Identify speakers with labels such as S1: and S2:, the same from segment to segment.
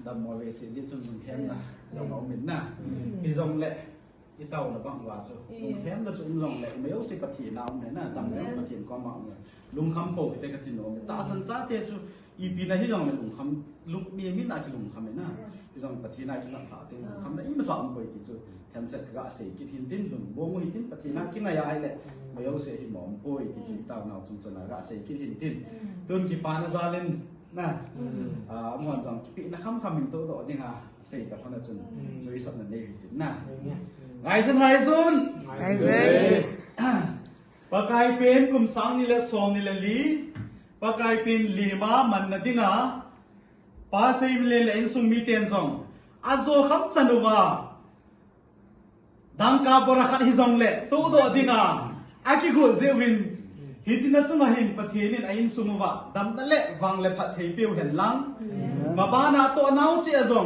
S1: ดำมวยเสียที่จนแคมนะเราเอาเหม็นนะที่จงแหละที่เต่าเราบังว่าสุลุงแคมเราจนลงแหละไม่เอาสิปฏิน้ำเนี่ยนะดำแล้วปฏิก็มาเนี่ยลุงคำโปะแต่กติโนตาสันซาเตสุอีปีนั้นที่จงเนี่ยลุงคำลุงมีมิตรอาคิลุงคำเนี่ยนะที่จงปฏินายคิดหลักฐานที่ลุงคำเนี่ยอีมันสอนไปที่สุดแถมเสร็จก็เสียกิทินติ้นลุงบัวมือติ้นปฏินายกินอะไรแหละไม่เอาเสียหิมอมป่วยที่สุดเต่าเราจนสนาก็เสียกิทินติ้นต้นกีปานาซาเลนนะมวนจังปีนักคำมินโตโตนี่ฮะเสียกับท่านจุนจุยสับนั่นเองนะไงสุนไงสุนไงเว้ยปากายเป็นกุมสังนี่แหละสองนี่แหละลีปากายเป็นลีมามันนั่นดินะภาษาอิมเลนเอ็นซุงมีเตียนซองอาโซคำสนุวาดังกาบรักฮิซองเล่โตโตดินะอากิกุเซวินฮิจินัทมาเห็นประเทศนี้ไอ้อินสุนวะดำนั่นแหละวังเละพัดเทปิวเห็นลังมาบ้านตัวน้าวเสียจง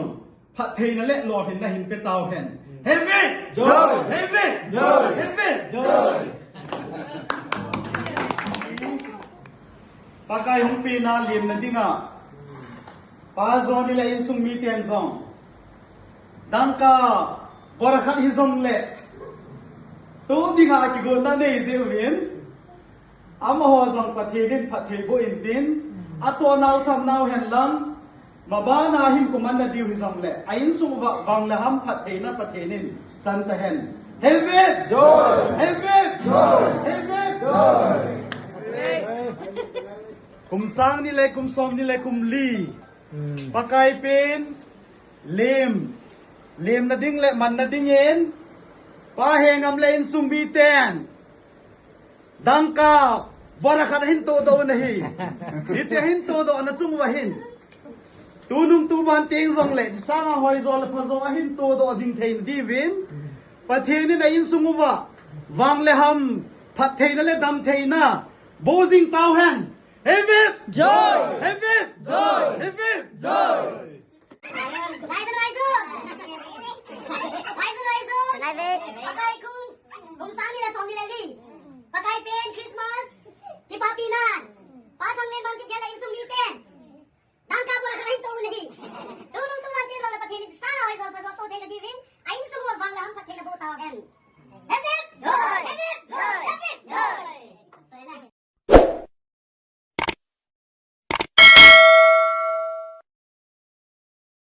S1: พัดเทนั่นแหละรอเห็นได้เห็นเป็นเตาเห็นเฮฟวี่จอยเฮฟวี่จอยเฮฟวี่จอยปากายของปีนาเลียมนั่นดินะป้าจอนี่แหละอินสุมีเตียนซองดังกาบรักฮิซองเละตัวดิงากิโกนั่นเองเซวินอามาหัวสังปะเทดินปะเทบุอินดินอัตัวนาวทำนาวเห็นลังมาบ้านาหิมกุมันนาดิวฮิซังเล่อายินสุวังละหัมปะเทนะปะเทนินสันตะเห็นเฮฟวี่จอยเฮฟวี่จอยเฮฟวี่จอยคุมสังนี่เลยคุมซอมนี่เลยคุมลีปะไกเป็นเลมนาดิ้งเล่มันนาดิ้งเย็นป้าเฮงอำเลนซุมบีเตนดังกาบารักหินโตโดนะฮีอิจหินโตโดนะจุงวะหินตูนุมตูบันเตงซองเล่สร้างหอยโซลพะโซหินโตโดจิงเทนดีวินปะเทนี่นะอินซุงวะวังเลหัมพัดเทนเลดำเทนะโบจิงเตาเฮนเฮฟิบจอยเฮฟิบจอยเฮฟิบจอย
S2: ปากายเป็นคริสต์มาสจิปาปีนันป้าทางเล่นบางจิบแกเลยอินสุมีเต้นดังกาบุระกันให้ตัวนี่ตัวนึงตัวนั้นเต้นเราเลยประเทศนี้สร้างเอาไว้เราประสบตัวเทนดีวินไอ้อินสุวังละหัมประเทศเราโบตาวเอ็นเฮ้ย